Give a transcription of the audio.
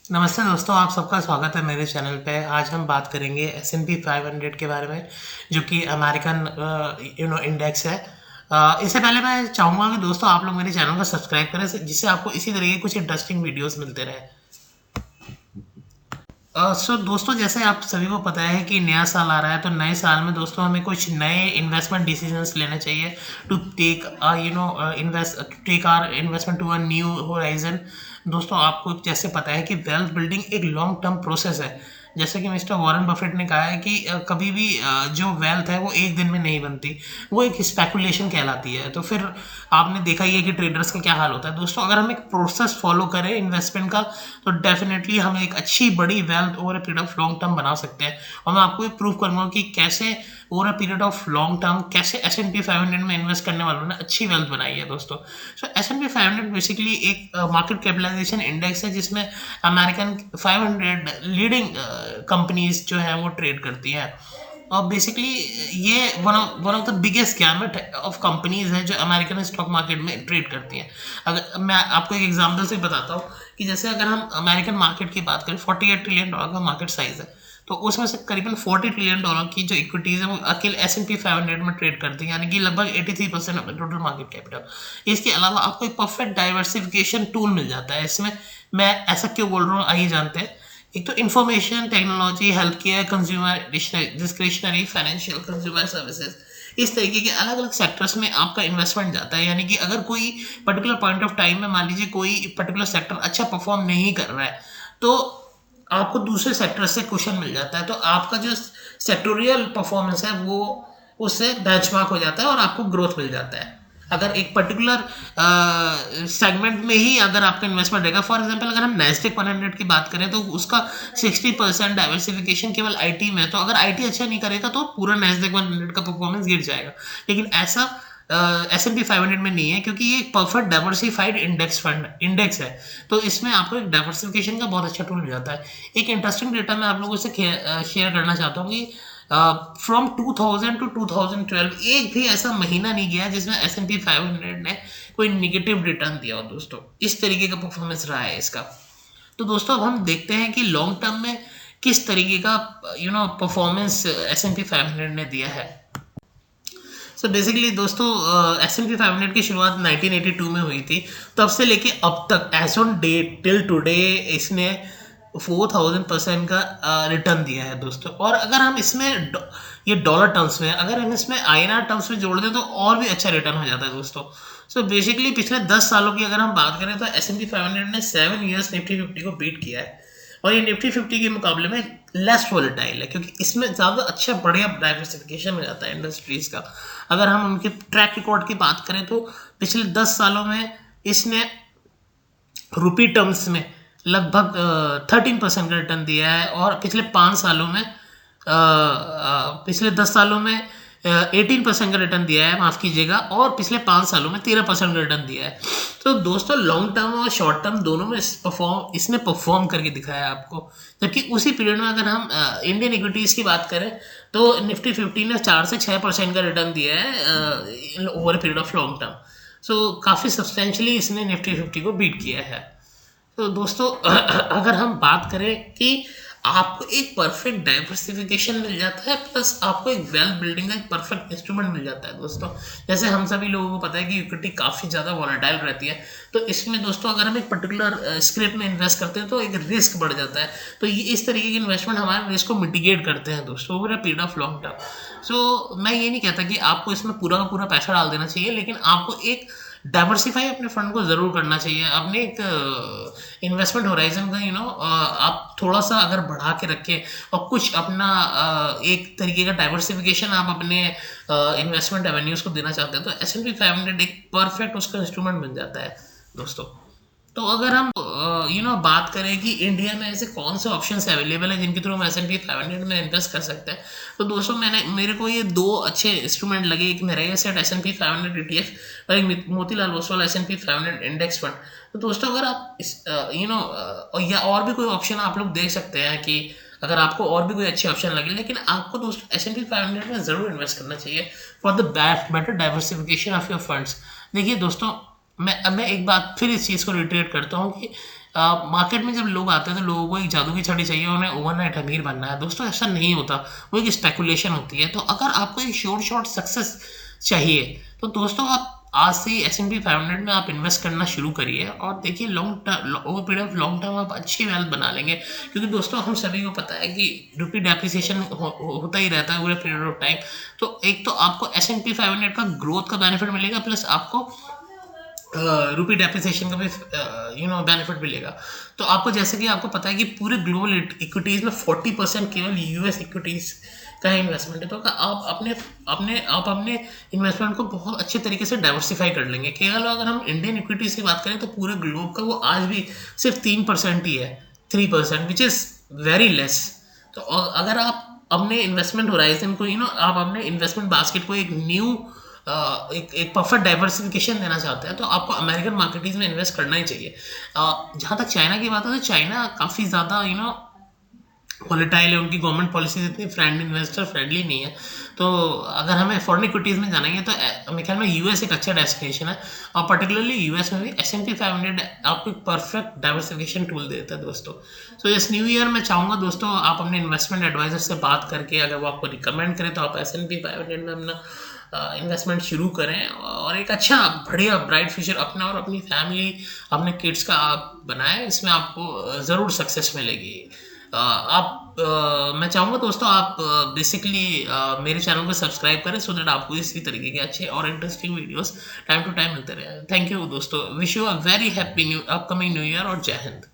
नमस्ते दोस्तों, आप सबका स्वागत है मेरे चैनल पे। आज हम बात करेंगे S&P 500 के बारे में, जो कि अमेरिकन इंडेक्स है। इससे पहले मैं चाहूँगा कि दोस्तों आप लोग मेरे चैनल को सब्सक्राइब करें, जिससे आपको इसी तरह के कुछ इंटरेस्टिंग वीडियोस मिलते रहे। सो दोस्तों, जैसे आप सभी को पता है कि नया साल आ रहा है, तो नए साल में दोस्तों हमें कुछ नए इन्वेस्टमेंट डिसीजंस लेने चाहिए to take take our investment to a new horizon. दोस्तों, आपको जैसे पता है कि वेल्थ बिल्डिंग एक लॉन्ग टर्म प्रोसेस है। जैसे कि मिस्टर वॉरेन बफेट ने कहा है कि कभी भी जो वेल्थ है वो एक दिन में नहीं बनती, वो एक स्पेकुलेशन कहलाती है। तो फिर आपने देखा ही है कि ट्रेडर्स का क्या हाल होता है। दोस्तों, अगर हम एक प्रोसेस फॉलो करें इन्वेस्टमेंट का, तो डेफिनेटली हम एक अच्छी बड़ी wealth over a period of long term बना सकते हैं। और मैं आपको ये प्रूव करूंगा कि कैसे over a period of long term कैसे S&P 500 में इन्वेस्ट करने वालों ने अच्छी वेल्थ बनाई है। दोस्तों, सो S&P 500 बेसिकली एक मार्केट कैपिटलाइजेशन इंडेक्स है, जिसमें अमेरिकन 500 लीडिंग कंपनीज जो है वो ट्रेड करती है। और बेसिकली ये one of the biggest gamete of companies है जो अमेरिकन स्टॉक मार्केट में ट्रेड करती हैं। अगर मैं आपको एक एग्जांपल से बताता हूँ कि जैसे अगर हम अमेरिकन मार्केट की बात करें, $48 ट्रिलियन का मार्केट साइज है, तो उसमें से करीबन $40 ट्रिलियन की जो इक्विटीज है वो अकेले S&P 500 में ट्रेड करती है, यानी कि लगभग 83% of the total market capital. इसके अलावा आपको एक परफेक्ट डाइवर्सिफिकेशन टूल मिल जाता है इसमें। मैं ऐसा क्यों बोल रहा हूँ, आइए जानते हैं। एक तो information technology, health care, consumer discretionary, financial, consumer services, इस तरीके के अलग अलग सेक्टर्स में आपका इन्वेस्टमेंट जाता है। यानी कि अगर कोई पर्टिकुलर पॉइंट ऑफ टाइम में मान लीजिए कोई पर्टिकुलर सेक्टर अच्छा परफॉर्म नहीं कर रहा है, तो आपको दूसरे सेक्टर से क्वेश्चन मिल जाता है, तो आपका जो सेक्टोरियल परफॉर्मेंस है वो उससे बेंचमार्क हो जाता है और आपको ग्रोथ मिल जाता है। अगर एक पर्टिकुलर सेगमेंट में ही अगर आपका इन्वेस्टमेंट रहेगा, फॉर एग्जांपल अगर हम नेस्डेक 100 की बात करें, तो उसका 60% डाइवर्सिफिकेशन केवल आईटी में है। तो अगर आईटी अच्छा नहीं करेगा तो पूरा नेस्डेक 100 का परफॉर्मेंस गिर जाएगा। लेकिन ऐसा S&P 500 में नहीं है, क्योंकि ये एक परफेक्ट डाइवर्सिफाइड इंडेक्स है। तो इसमें आपको एक डाइवर्सिफिकेशन का बहुत अच्छा टूल मिल जाता है। एक इंटरेस्टिंग डेटा मैं आप लोगों से शेयर करना चाहता हूँ कि फ्रॉम 2000 टू 2012 एक भी ऐसा महीना नहीं गया जिसमें S&P 500 ने कोई निगेटिव रिटर्न दिया हो। दोस्तों, इस तरीके का परफॉर्मेंस रहा है इसका। तो दोस्तों, अब हम देखते हैं कि लॉन्ग टर्म में किस तरीके का परफॉर्मेंस S&P 500 ने दिया है। सो बेसिकली दोस्तों, S&P 500 की शुरुआत 1982 में हुई थी। तब से लेके अब तक as on date till today इसने 4000% का रिटर्न दिया है दोस्तों। और अगर हम इसमें ये डॉलर टर्म्स में, अगर हम इसमें INR टर्म्स में जोड़ दें तो और भी अच्छा रिटर्न हो जाता है दोस्तों। सो बेसिकली पिछले 10 सालों की अगर हम बात करें, तो S&P 500 ने 7 ईयर्स निफ्टी 50 को बीट किया है। और ये निफ्टी 50 के मुकाबले में लेस वोलेटाइल है, क्योंकि इसमें ज़्यादा अच्छा बढ़िया डाइवर्सिफिकेशन हो जाता है इंडस्ट्रीज का। अगर हम उनके ट्रैक रिकॉर्ड की बात करें, तो पिछले 10 सालों में इसने रुपी टर्म्स में लगभग 13% का रिटर्न दिया है। और पिछले 5 सालों में पिछले 10 सालों में 18% का रिटर्न दिया है, माफ़ कीजिएगा। और पिछले 5 सालों में 13% का रिटर्न दिया है। तो दोस्तों, लॉन्ग टर्म और शॉर्ट टर्म दोनों में इसने परफॉर्म करके दिखाया आपको। जबकि उसी पीरियड में अगर हम इंडियन इक्विटीज़ की बात करें, तो निफ्टी 50 ने 4 से 6% का रिटर्न दिया है over a period of long term. So काफ़ी सब्सटेंशियली इसने निफ्टी 50 को बीट किया है। तो दोस्तों, अगर हम बात करें कि आपको एक परफेक्ट डाइवर्सिफिकेशन मिल जाता है, प्लस आपको एक वेल्थ बिल्डिंग का एक परफेक्ट इंस्ट्रूमेंट मिल जाता है दोस्तों। जैसे हम सभी लोगों को पता है कि इक्विटी काफ़ी ज़्यादा वॉलेटाइल रहती है, तो इसमें दोस्तों अगर हम एक पर्टिकुलर स्क्रिप्ट में इन्वेस्ट करते हैं तो एक रिस्क बढ़ जाता है। तो ये इस तरीके के इन्वेस्टमेंट हमारे रिस्क को मिटिगेट करते हैं दोस्तों over a period of long term. So मैं ये नहीं कहता कि आपको इसमें पूरा का पूरा पैसा डाल देना चाहिए, लेकिन आपको एक डाइवर्सिफाई अपने फंड को ज़रूर करना चाहिए। अपने एक इन्वेस्टमेंट होराइजन का आप थोड़ा सा अगर बढ़ा के रखें और कुछ अपना एक तरीके का डाइवर्सिफिकेशन आप अपने इन्वेस्टमेंट एवेन्यूज़ को देना चाहते हैं, तो S&P 500 एक परफेक्ट उसका इंस्ट्रूमेंट बन जाता है दोस्तों। तो अगर हम बात करें कि इंडिया में ऐसे कौन से ऑप्शंस अवेलेबल हैं जिनके थ्रू हम S&P 500 में इन्वेस्ट कर सकते हैं, तो दोस्तों मेरे को ये दो अच्छे इंस्ट्रूमेंट लगे। एक मेरा ये सेट S&P 500 ETF और एक Motilal Oswal S&P 500 index fund. तो दोस्तों, अगर आप इस या और भी कोई ऑप्शन आप लोग देख सकते हैं कि अगर आपको और भी कोई अच्छे ऑप्शन लगे, लेकिन आपको दोस्तों S&P 500 में ज़रूर इन्वेस्ट करना चाहिए for the better diversification of your funds. देखिए दोस्तों, मैं एक बात फिर इस चीज़ को रिट्रेट करता हूँ कि मार्केट में जब लोग आते हैं तो लोगों को एक जादू की छड़ी चाहिए, उन्हें ओवरनाइट अमीर बनना है। दोस्तों ऐसा नहीं होता, वो एक स्पेकुलेशन होती है। तो अगर आपको एक शॉर्ट सक्सेस चाहिए तो दोस्तों आप आज से ही S&P 500 में आप इन्वेस्ट करना शुरू करिए और देखिए long term, over period of long term आप अच्छी वेल्थ बना लेंगे। क्योंकि दोस्तों हम सभी को पता है कि रुपी डेप्रिसिएशन होता ही रहता है पूरे पीरियड ऑफ टाइम। तो एक तो आपको S&P 500 का ग्रोथ का बेनिफिट मिलेगा, प्लस आपको रुपी डेप्रिसिएशन का भी बेनिफिट मिलेगा। तो आपको जैसे कि आपको पता है कि पूरे ग्लोबल इक्विटीज़ में 40% केवल US इक्विटीज़ का इन्वेस्टमेंट है। तो आप अपने इन्वेस्टमेंट को बहुत अच्छे तरीके से डाइवर्सिफाई कर लेंगे। केवल अगर हम इंडियन इक्विटीज़ की बात करें तो पूरे ग्लोब का वो आज भी सिर्फ 3% ही है, 3%, विच इज़ वेरी लेस। तो अगर आप अपने इन्वेस्टमेंट होराइजन को आप अपने इन्वेस्टमेंट बास्केट को एक न्यू एक परफेक्ट डाइवर्सिफिकेशन देना चाहते हैं तो आपको अमेरिकन मार्केटीज में इन्वेस्ट करना ही चाहिए। जहाँ तक चाइना की बात है तो चाइना काफ़ी ज़्यादा वॉलेटाइल है, उनकी गवर्नमेंट पॉलिसीज इतनी इन्वेस्टर फ्रेंडली नहीं है। तो अगर हमें फॉरेन इक्विटीज़ में जाना है तो मेरे ख्याल में US एक अच्छा डेस्टिनेशन है, और पर्टिकुलरली US में भी S&P 500 आपको एक परफेक्ट डाइवर्सिफिकेशन टूल देता है दोस्तों। सो इस न्यू ईयर में चाहूँगा दोस्तों आप अपने इन्वेस्टमेंट एडवाइजर से बात करके अगर वो आपको रिकमेंड करें तो आप S&P 500 में अपना इन्वेस्टमेंट शुरू करें और एक अच्छा बढ़िया ब्राइट फ्यूचर अपना और अपनी फैमिली, अपने किड्स का आप बनाएं। इसमें आपको ज़रूर सक्सेस मिलेगी। मैं चाहूँगा दोस्तों आप बेसिकली मेरे चैनल को सब्सक्राइब करें सो दैट आपको इसी तरीके के अच्छे और interesting videos time to time मिलते रहे। थैंक यू दोस्तों, wish you a very happy upcoming new year और जय हिंद।